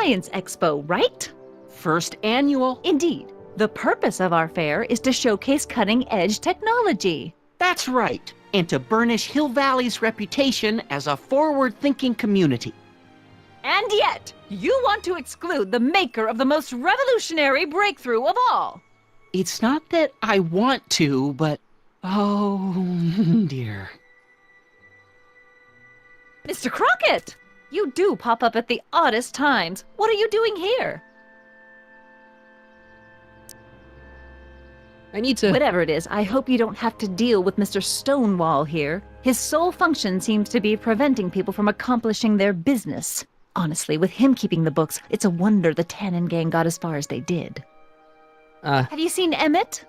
Science Expo, right? First annual? Indeed. The purpose of our fair is to showcase cutting-edge technology. That's right, and to burnish Hill Valley's reputation as a forward-thinking community. And yet, you want to exclude the maker of the most revolutionary breakthrough of all. It's not that I want to, but... oh, dear. Mr. Crockett! You do pop up at the oddest times. What are you doing here? I need to... Whatever it is, I hope you don't have to deal with Mr. Stonewall here. His sole function seems to be preventing people from accomplishing their business. Honestly, with him keeping the books, it's a wonder the Tannen gang got as far as they did. Have you seen Emmett?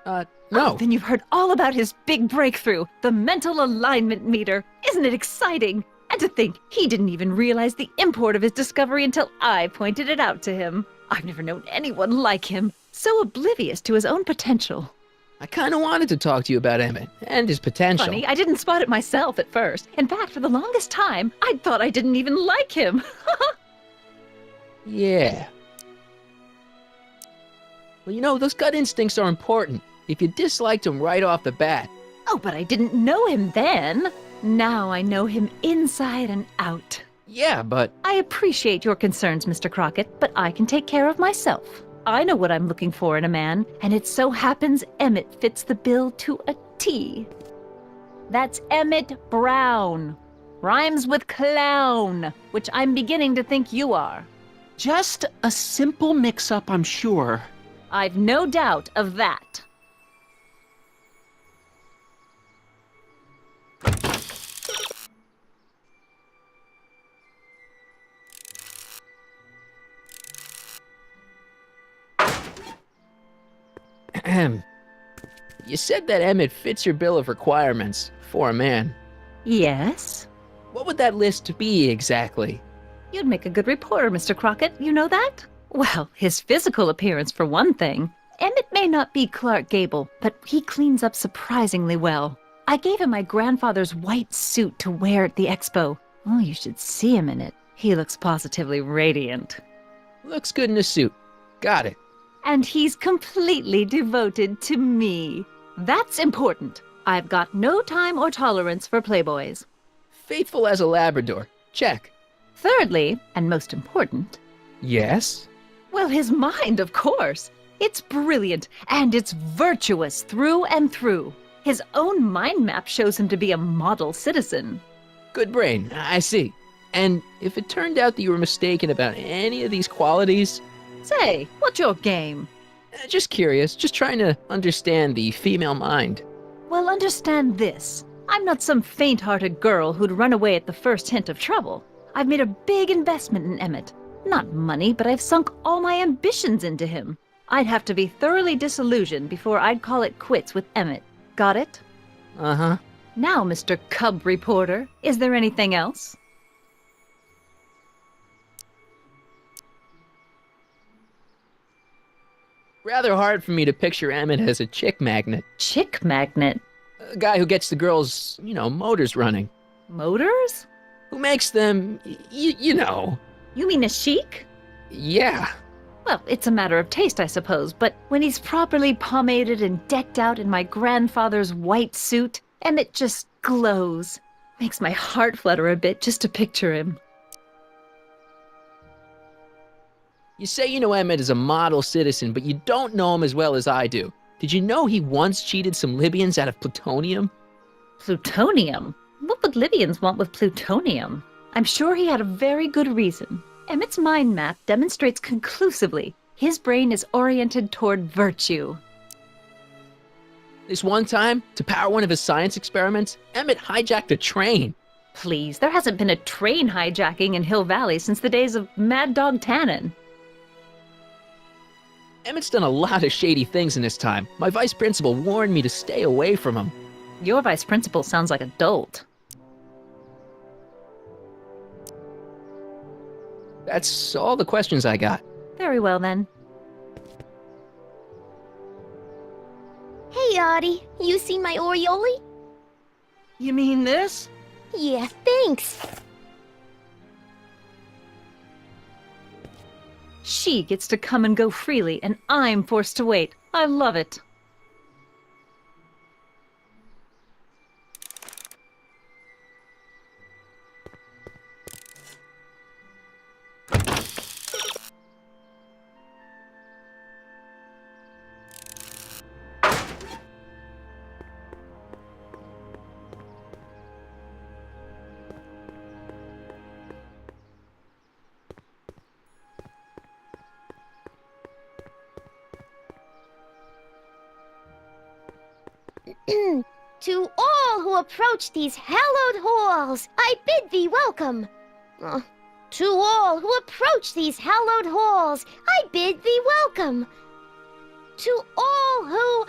No. Oh, then you've heard all about his big breakthrough, the mental alignment meter. Isn't it exciting? And to think, he didn't even realize the import of his discovery until I pointed it out to him. I've never known anyone like him, so oblivious to his own potential. I kind of wanted to talk to you about Emmett and his potential. Funny, I didn't spot it myself at first. In fact, for the longest time, I thought I didn't even like him. Yeah. Well, you know, those gut instincts are important. If you disliked him right off the bat. Oh, but I didn't know him then. Now I know him inside and out. Yeah, but... I appreciate your concerns, Mr. Crockett, but I can take care of myself. I know what I'm looking for in a man, and it so happens Emmett fits the bill to a T. That's Emmett Brown. Rhymes with clown, which I'm beginning to think you are. Just a simple mix-up, I'm sure. I've no doubt of that. You said that Emmett fits your bill of requirements for a man. Yes? What would that list be exactly? You'd make a good reporter, Mr. Crockett, you know that? Well, his physical appearance for one thing. Emmett may not be Clark Gable, but he cleans up surprisingly well. I gave him my grandfather's white suit to wear at the expo. Oh, you should see him in it. He looks positively radiant. Looks good in a suit. Got it. And he's completely devoted to me. That's important. I've got no time or tolerance for playboys. Faithful as a Labrador. Check. Thirdly, and most important... Yes? Well, his mind, of course. It's brilliant, and it's virtuous through and through. His own mind map shows him to be a model citizen. Good brain, I see. And if it turned out that you were mistaken about any of these qualities... Say, what's your game? Just curious, just trying to understand the female mind. Well, understand this. I'm not some faint-hearted girl who'd run away at the first hint of trouble. I've made a big investment in Emmett. Not money, but I've sunk all my ambitions into him. I'd have to be thoroughly disillusioned before I'd call it quits with Emmett. Got it? Uh-huh. Now, Mr. Cub Reporter, is there anything else? Rather hard for me to picture Emmett as a chick magnet. Chick magnet? A guy who gets the girls, you know, motors running. Motors? Who makes them, you know. You mean a chic? Yeah. Well, it's a matter of taste, I suppose, but when he's properly pomaded and decked out in my grandfather's white suit, Emmett just glows. Makes my heart flutter a bit just to picture him. You say you know Emmett is a model citizen, but you don't know him as well as I do. Did you know he once cheated some Libyans out of plutonium? Plutonium? What would Libyans want with plutonium? I'm sure he had a very good reason. Emmett's mind map demonstrates conclusively his brain is oriented toward virtue. This one time, to power one of his science experiments, Emmett hijacked a train. Please, there hasn't been a train hijacking in Hill Valley since the days of Mad Dog Tannen. Emmett's done a lot of shady things in his time. My vice principal warned me to stay away from him. Your vice principal sounds like a dolt. That's all the questions I got. Very well, then. Hey, Audie, you seen my Oriole? You mean this? Yeah, thanks. She gets to come and go freely, and I'm forced to wait. I love it. To all who approach these hallowed halls, I bid thee welcome. To all who approach these hallowed halls, I bid thee welcome. To all who...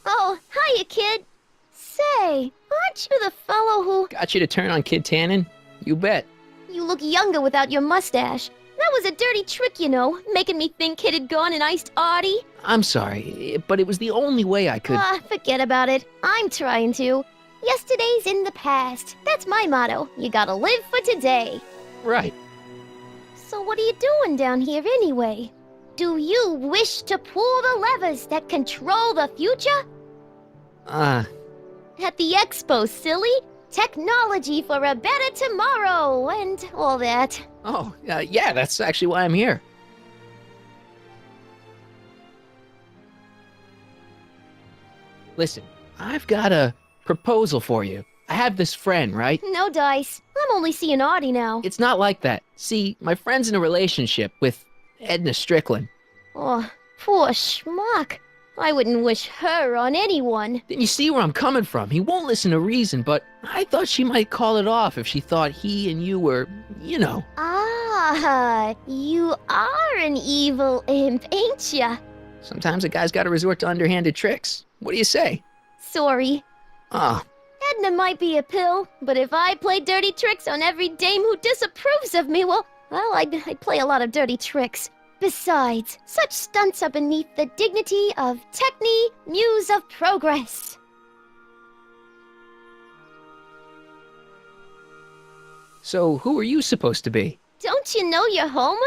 Oh, hiya, kid. Say, aren't you the fellow who... Got you to turn on Kid Tannen? You bet. You look younger without your mustache. That was a dirty trick, you know, making me think Kid had gone and iced Artie. I'm sorry, but it was the only way I could... Forget about it. I'm trying to. Yesterday's in the past. That's my motto. You gotta live for today. Right. So what are you doing down here anyway? Do you wish to pull the levers that control the future? At the expo, silly. Technology for a better tomorrow and all that. Oh, yeah, that's actually why I'm here. Listen, I've got a proposal for you. I have this friend, right? No dice. I'm only seeing Artie now. It's not like that. See, my friend's in a relationship with Edna Strickland. Oh, poor schmuck. I wouldn't wish her on anyone. Then you see where I'm coming from. He won't listen to reason, but I thought she might call it off if she thought he and you were, you know. Ah, you are an evil imp, ain't ya? Sometimes a guy's got to resort to underhanded tricks. What do you say? Sorry. Ah, Edna might be a pill, but if I play dirty tricks on every dame who disapproves of me, well, I'd play a lot of dirty tricks. Besides, such stunts are beneath the dignity of Techne, Muse of Progress. so who are you supposed to be? Don't you know your Homer?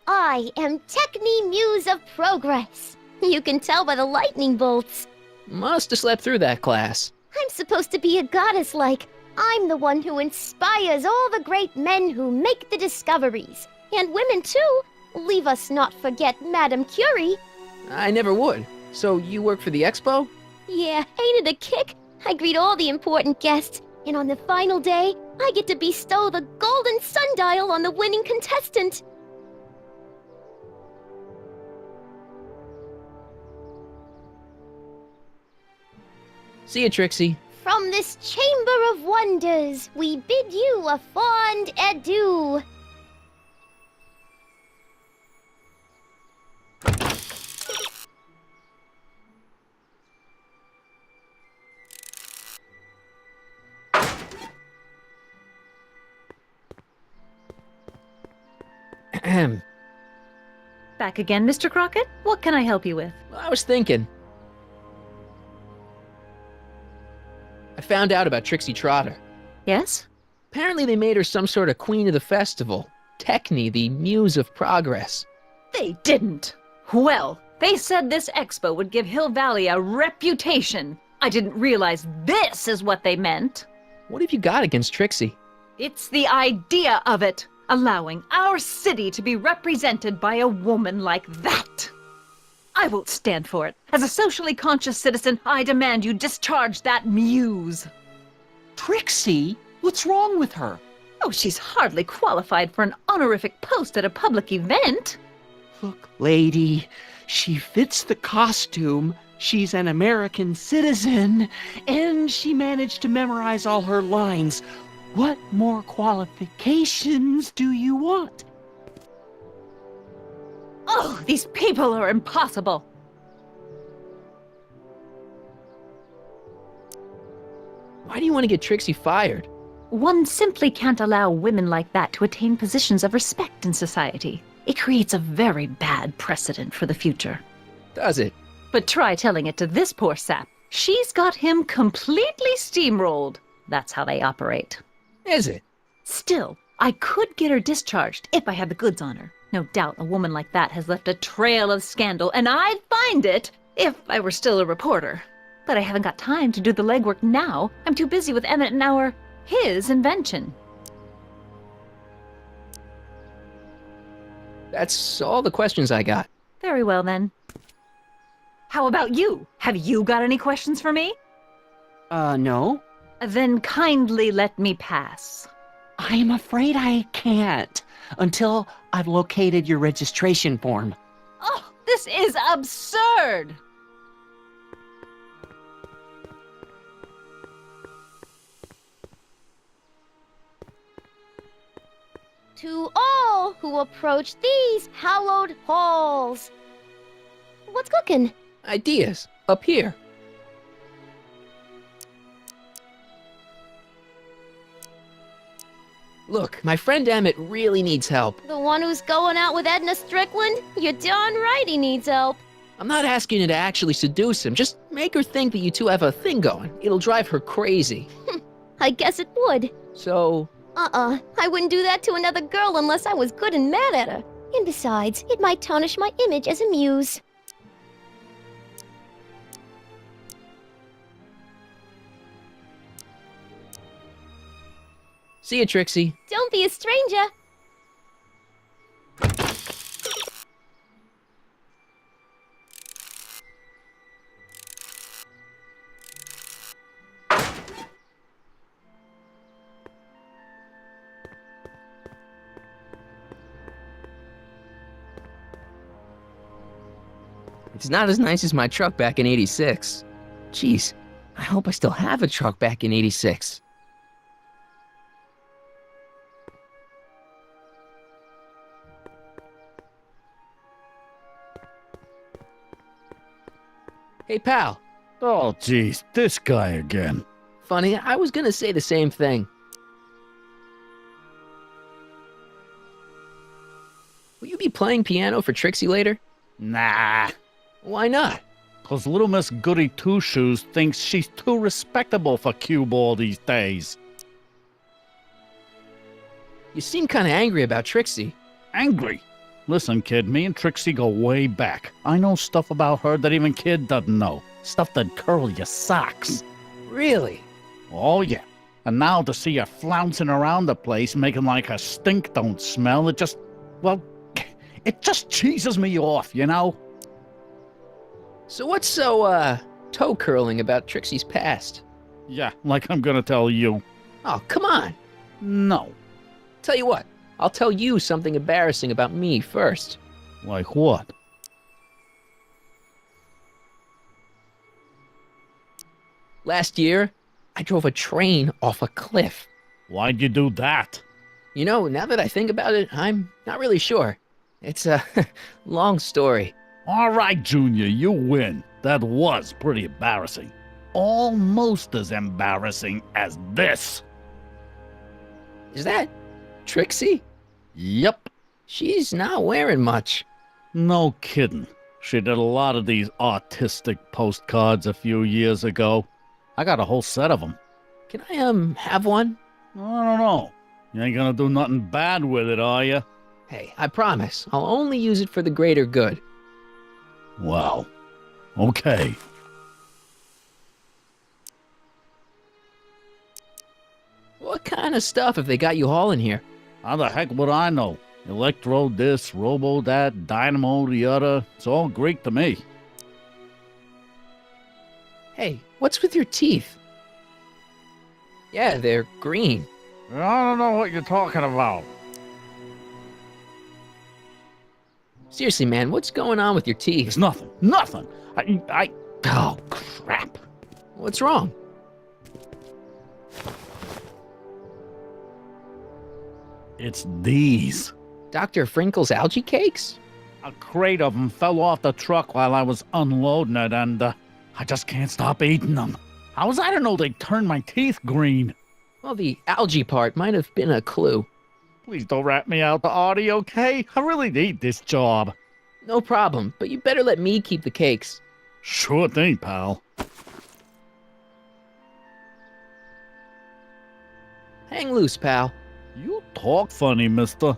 I am Techne, Muse of Progress. You can tell by the lightning bolts. Must have slept through that class. I'm supposed to be a goddess-like. I'm the one who inspires all the great men who make the discoveries. And women, too. Leave us not forget Madame Curie. I never would. So you work for the expo? Yeah, ain't it a kick? I greet all the important guests, and on the final day, I get to bestow the golden sundial on the winning contestant. See you, Trixie. From this chamber of wonders, we bid you a fond adieu. Ahem. Back again, Mr. Crockett? What can I help you with? I was thinking. I found out about Trixie Trotter. Yes? Apparently they made her some sort of queen of the festival. Techne, the muse of progress. They didn't. Well, they said this expo would give Hill Valley a reputation. I didn't realize this is what they meant. What have you got against Trixie? It's the idea of it. Allowing our city to be represented by a woman like that. I won't stand for it. As a socially conscious citizen, I demand you discharge that muse. Trixie? What's wrong with her? Oh, she's hardly qualified for an honorific post at a public event. Look, lady, she fits the costume. She's an American citizen, and she managed to memorize all her lines. What more qualifications do you want? Oh, these people are impossible. Why do you want to get Trixie fired? One simply can't allow women like that to attain positions of respect in society. It creates a very bad precedent for the future. Does it? But try telling it to this poor sap. She's got him completely steamrolled. That's how they operate. Is it? Still, I could get her discharged if I had the goods on her. No doubt a woman like that has left a trail of scandal, and I'd find it if I were still a reporter. But I haven't got time to do the legwork now. I'm too busy with Emmett and his invention. That's all the questions I got. Very well, then. How about you? Have you got any questions for me? No. Then kindly let me pass. I'm afraid I can't until I've located your registration form. Oh, this is absurd! To all who approach these hallowed halls. What's cooking? Ideas. Up here. Look, my friend Emmett really needs help. The one who's going out with Edna Strickland? You're darn right he needs help. I'm not asking you to actually seduce him. Just make her think that you two have a thing going. It'll drive her crazy. I guess it would. So, I wouldn't do that to another girl unless I was good and mad at her. And besides, it might tarnish my image as a muse. see you, Trixie. Don't be a stranger. It's not as nice as my truck back in '86. Jeez, I hope I still have a truck back in '86. Hey, pal. Oh, geez, this guy again. Funny, I was gonna say the same thing. Will you be playing piano for Trixie later? Nah, Why not? 'cause little Miss Goody Two-Shoes thinks she's too respectable for cue ball these days. You seem kinda angry about Trixie. Angry. Listen, kid, me and Trixie go way back. I know stuff about her that even Kid doesn't know. Stuff that curl your socks. Really? Oh, yeah. And now to see her flouncing around the place, making like her stink don't smell, it just, well, it just cheeses me off, you know? So what's so, toe-curling about Trixie's past? Yeah, like I'm gonna tell you. Oh, come on. No. Tell you what, I'll tell you something embarrassing about me first. Like what? Last year, I drove a train off a cliff. Why'd you do that? You know, now that I think about it, I'm not really sure. It's a long story. All right, Junior, you win. That was pretty embarrassing. Almost as embarrassing as this. Is that Trixie? Yep. She's not wearing much. No kidding. She did a lot of these artistic postcards a few years ago. I got a whole set of them. Can I, have one? I don't know. You ain't gonna do nothing bad with it, are you? Hey, I promise. I'll only use it for the greater good. Well, okay. What kind of stuff have they got you hauling here? How the heck would I know? Electro this, robo that, dynamo the other. It's all Greek to me. Hey, what's with your teeth? Yeah, they're green. I don't know what you're talking about. Seriously, man, what's going on with your It's teeth? nothing. Nothing. Oh, crap. What's wrong? It's these. Dr. Frinkle's algae cakes? A crate of them fell off the truck while I was unloading it, and I just can't stop eating them. How was I to know they'd turn my teeth green? Well, the algae part might have been a clue. Please don't rat me out to Artie, okay? I really need this job. No problem, but you better let me keep the cakes. Sure thing, pal. Hang loose, pal. You talk funny, mister.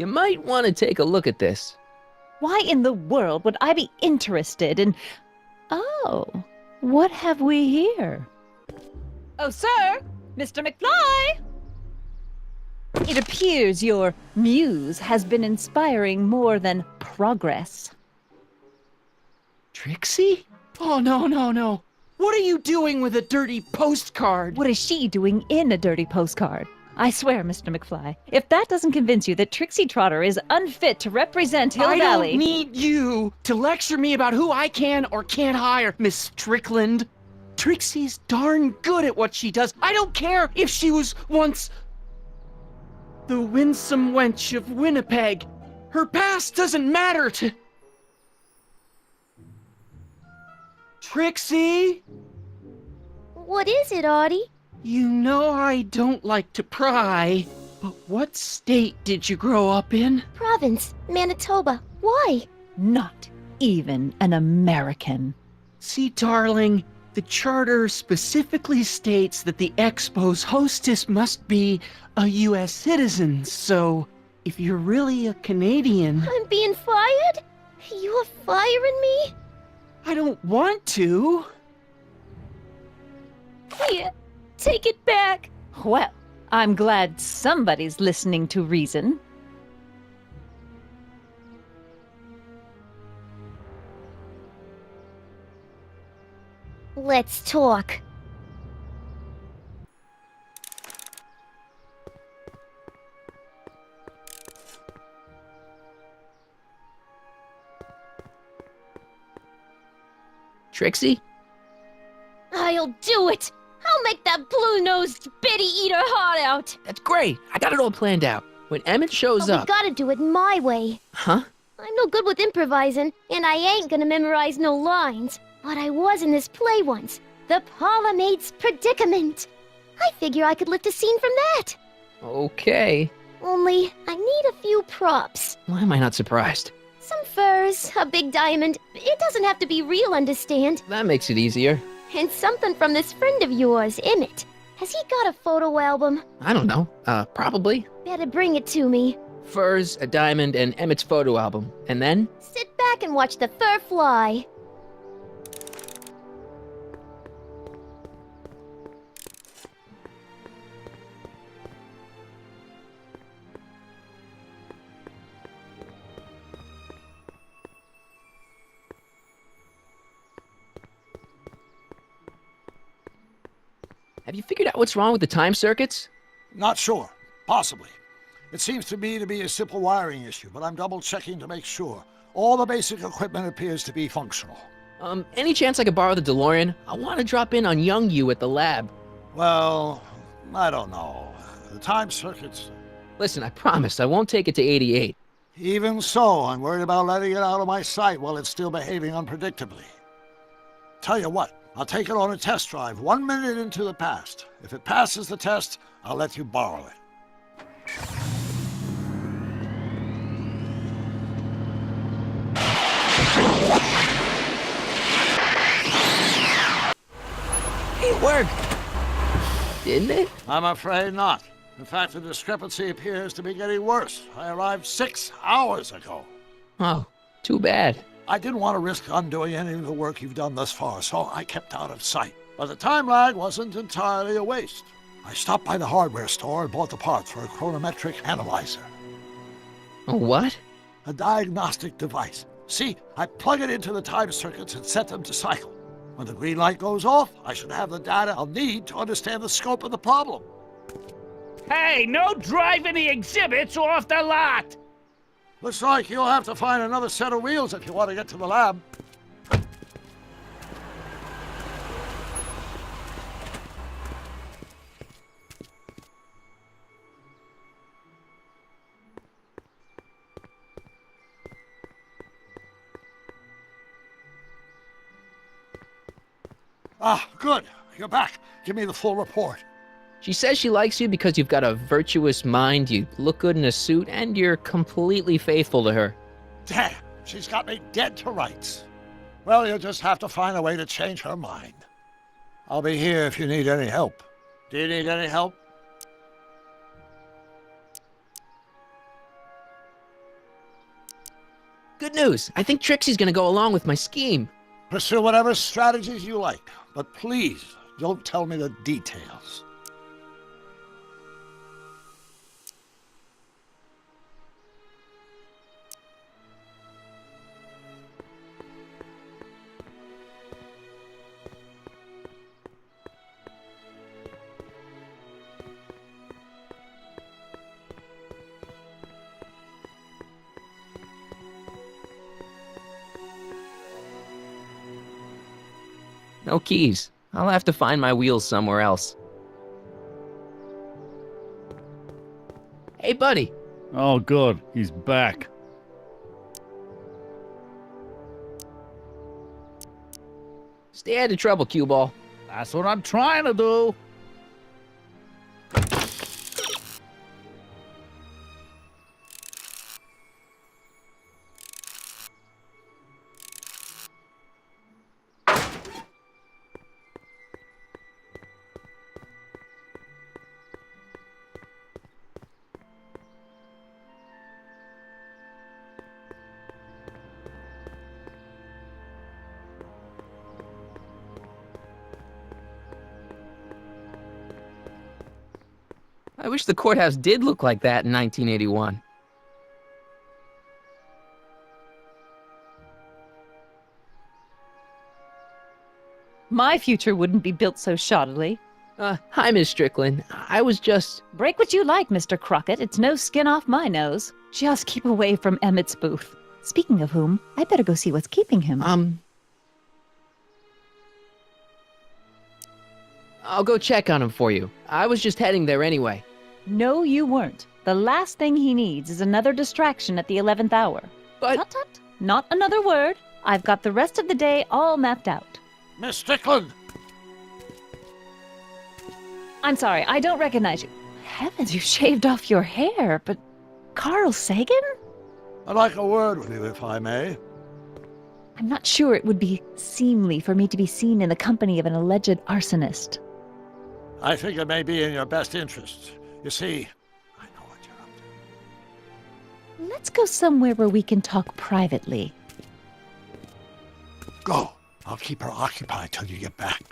You might want to take a look at this. Why in the world would I be interested in... Oh, what have we here? Oh, sir! Mr. McFly! It appears your muse has been inspiring more than progress. Trixie? Oh, no, no, no. What are you doing with a dirty postcard? What is she doing in a dirty postcard? I swear, Mr. McFly, if that doesn't convince you that Trixie Trotter is unfit to represent Hill I Valley... don't need you to lecture me about who I can or can't hire, Miss Strickland. Trixie's darn good at what she does. I don't care if she was once the winsome wench of Winnipeg. Her past doesn't matter to... Trixie? What is it, Audie? You know I don't like to pry, but what state did you grow up in? Province, Manitoba. Why? Not even an American. See, darling, the charter specifically states that the Expo's hostess must be a U.S. citizen, so if you're really a Canadian... I'm being fired? You are firing me? I don't want to. Here, take it back. Well, I'm glad somebody's listening to reason. Let's talk. Trixie? I'll do it! I'll make that blue-nosed bitty eat her heart out! That's great. I got it all planned out. When Emmett shows But we up... gotta do it my way. Huh? I'm no good with improvising, and I ain't gonna memorize no lines. But I was in this play once. The Parlourmaid's Predicament. I figure I could lift a scene from that. Okay. Only, I need a few props. Why am I not surprised? Some furs, a big diamond. It doesn't have to be real, understand? That makes it easier. And something from this friend of yours, Emmett. Has he got a photo album? I don't know. Probably. Better bring it to me. Furs, a diamond, and Emmett's photo album. And then? Sit back and watch the fur fly. Have you figured out what's wrong with the time circuits? Not sure. Possibly. It seems to me to be a simple wiring issue, but I'm double-checking to make sure. All the basic equipment appears to be functional. Any chance I could borrow the DeLorean? I want to drop in on young you at the lab. Well, I don't know. The time circuits... Listen, I promise I won't take it to 88. Even so, I'm worried about letting it out of my sight while it's still behaving unpredictably. Tell you what, I'll take it on a test drive 1 minute into the past. If it passes the test, I'll let you borrow it. It worked! Didn't it? I'm afraid not. In fact, the discrepancy appears to be getting worse. I arrived 6 hours ago. Oh, too bad. I didn't want to risk undoing any of the work you've done thus far, so I kept out of sight. But the time lag wasn't entirely a waste. I stopped by the hardware store and bought the parts for a chronometric analyzer. A what? A diagnostic device. See, I plug it into the time circuits and set them to cycle. When the green light goes off, I should have the data I'll need to understand the scope of the problem. Hey, no driving the exhibits off the lot! Looks like you'll have to find another set of wheels if you want to get to the lab. Ah, good. You're back. Give me the full report. She says she likes you because you've got a virtuous mind, you look good in a suit, and you're completely faithful to her. Damn, she's got me dead to rights. Well, you'll just have to find a way to change her mind. I'll be here if you need any help. Do you need any help? Good news. I think Trixie's gonna go along with my scheme. Pursue whatever strategies you like, but please don't tell me the details. No keys. I'll have to find my wheels somewhere else. Hey, buddy. Oh, good. He's back. Stay out of trouble, cue ball. That's what I'm trying to do. I wish the courthouse did look like that in 1981. My future wouldn't be built so shoddily. Hi, Miss Strickland. I was just... Break what you like, Mr. Crockett. It's no skin off my nose. Just keep away from Emmett's booth. Speaking of whom, I better go see what's keeping him. I'll go check on him for you. I was just heading there anyway. No, you weren't. The last thing he needs is another distraction at the 11th hour. But... Tut tut. Not another word. I've got the rest of the day all mapped out. Miss Strickland! I'm sorry, I don't recognize you. Heavens, you shaved off your hair, but... Carl Sagan? I'd like a word with you, if I may. I'm not sure it would be seemly for me to be seen in the company of an alleged arsonist. I think it may be in your best interest. You see, I know what you're up to. Let's go somewhere where we can talk privately. Go. I'll keep her occupied till you get back.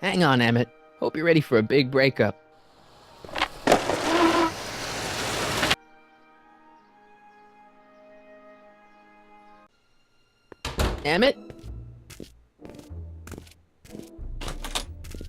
Hang on, Emmett. Hope you're ready for a big breakup. Emmett?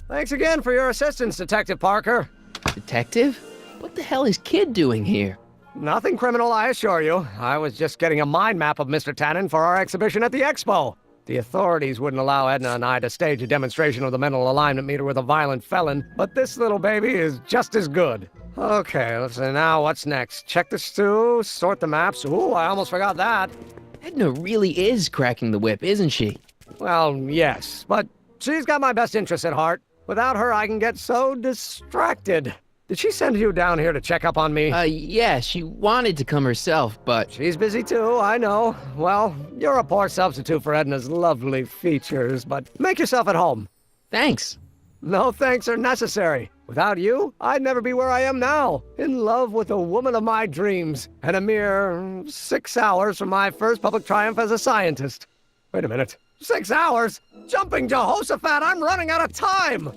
Thanks again for your assistance, Detective Parker. Detective? What the hell is Kid doing here? Nothing criminal, I assure you. I was just getting a mind map of Mr. Tannen for our exhibition at the Expo. The authorities wouldn't allow Edna and I to stage a demonstration of the mental alignment meter with a violent felon, but this little baby is just as good. Okay, let's see now what's next. Check the stew, sort the maps. Ooh, I almost forgot that. Edna really is cracking the whip, isn't she? Well, yes, but she's got my best interests at heart. Without her, I can get so distracted. Did she send you down here to check up on me? Yeah, she wanted to come herself, but... She's busy too, I know. Well, you're a poor substitute for Edna's lovely features, but make yourself at home. Thanks. No thanks are necessary. Without you, I'd never be where I am now, in love with the woman of my dreams, and a mere 6 hours from my first public triumph as a scientist. Wait a minute. 6 hours? Jumping Jehoshaphat, I'm running out of time!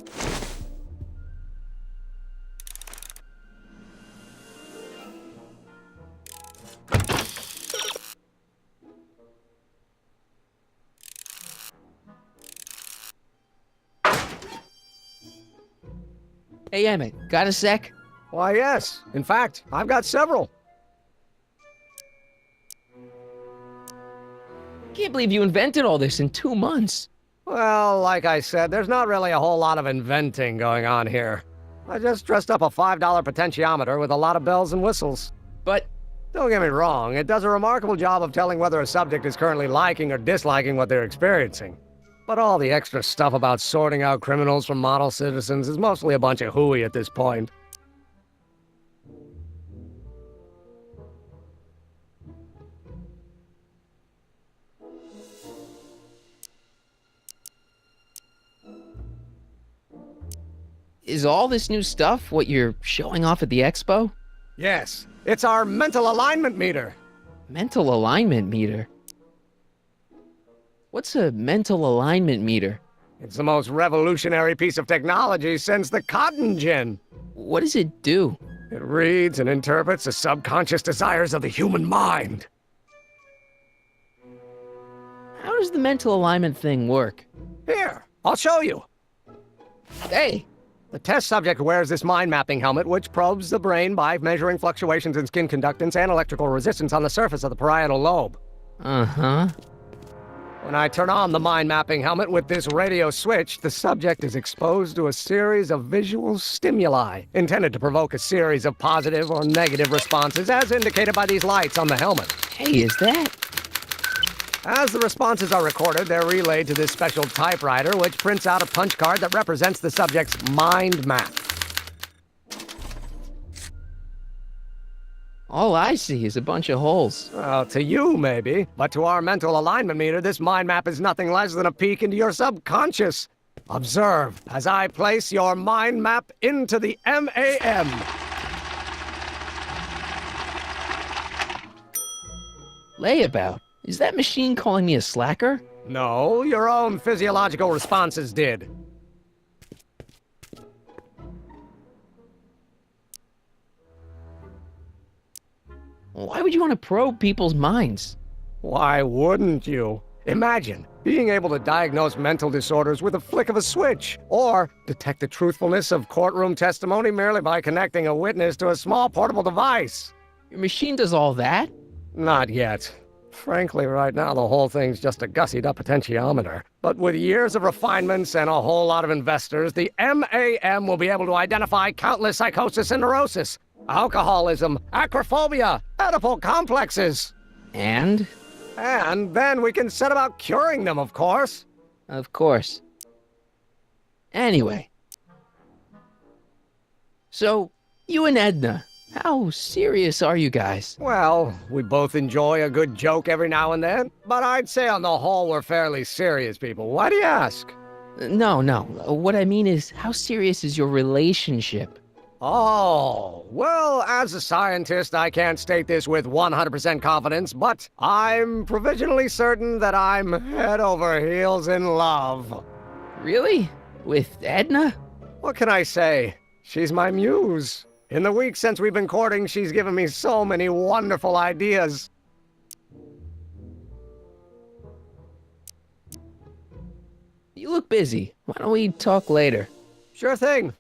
Hey, Emmett, got a sec? Why, yes. In fact, I've got several. Can't believe you invented all this in 2 months. Well, like I said, there's not really a whole lot of inventing going on here. I just dressed up a $5 potentiometer with a lot of bells and whistles. But Don't get me wrong, it does a remarkable job of telling whether a subject is currently liking or disliking what they're experiencing. But all the extra stuff about sorting out criminals from model citizens is mostly a bunch of hooey at this point. Is all this new stuff what you're showing off at the expo? Yes, it's our mental alignment meter. Mental alignment meter? What's a mental alignment meter? It's the most revolutionary piece of technology since the cotton gin. What does it do? It reads and interprets the subconscious desires of the human mind. How does the mental alignment thing work? Here, I'll show you. Hey! The test subject wears this mind mapping helmet, which probes the brain by measuring fluctuations in skin conductance and electrical resistance on the surface of the parietal lobe. Uh-huh. When I turn on the mind mapping helmet with this radio switch, the subject is exposed to a series of visual stimuli intended to provoke a series of positive or negative responses, as indicated by these lights on the helmet. Hey, is that? As the responses are recorded, they're relayed to this special typewriter, which prints out a punch card that represents the subject's mind map. All I see is a bunch of holes. Well, to you, maybe. But to our mental alignment meter, this mind map is nothing less than a peek into your subconscious. Observe as I place your mind map into the MAM. Layabout. Is that machine calling me a slacker? No, your own physiological responses did. Why would you want to probe people's minds? Why wouldn't you? Imagine being able to diagnose mental disorders with a flick of a switch, or detect the truthfulness of courtroom testimony merely by connecting a witness to a small portable device. Your machine does all that? Not yet. Frankly, right now, the whole thing's just a gussied-up potentiometer. But with years of refinements and a whole lot of investors, the MAM will be able to identify countless psychosis and neurosis, alcoholism, acrophobia, Oedipal complexes. And? And then we can set about curing them, of course. Of course. Anyway. So, you and Edna, how serious are you guys? Well, we both enjoy a good joke every now and then, but I'd say on the whole we're fairly serious people. Why do you ask? No. What I mean is, how serious is your relationship? Oh, well, as a scientist, I can't state this with 100% confidence, but I'm provisionally certain that I'm head over heels in love. Really? With Edna? What can I say? She's my muse. In the weeks since we've been courting, she's given me so many wonderful ideas. You look busy. Why don't we talk later? Sure thing.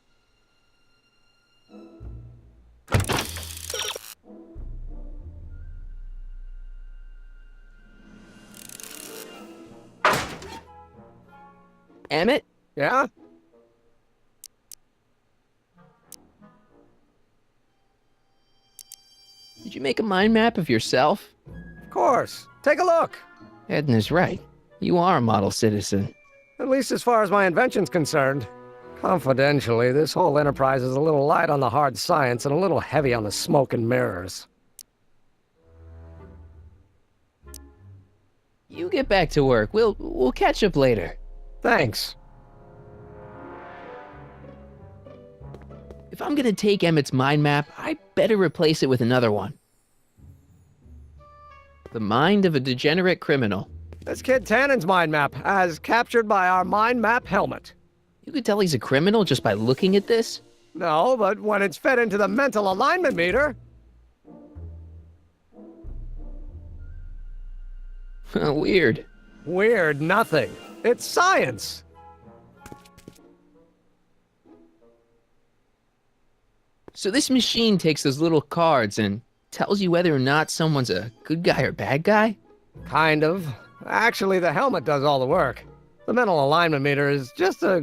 Emmett? Yeah? Did you make a mind map of yourself? Of course. Take a look. Edna's right. You are a model citizen. At least as far as my invention's concerned. Confidentially, this whole enterprise is a little light on the hard science and a little heavy on the smoke and mirrors. You get back to work. We'll catch up later. Thanks. If I'm gonna take Emmett's mind map, I better replace it with another one. The mind of a degenerate criminal. This kid Tannen's mind map, as captured by our mind map helmet. You could tell he's a criminal just by looking at this? No, but when it's fed into the mental alignment meter... Weird. Weird nothing. It's science. So this machine takes those little cards and tells you whether or not someone's a good guy or bad guy? Kind of. Actually, the helmet does all the work. The mental alignment meter is just a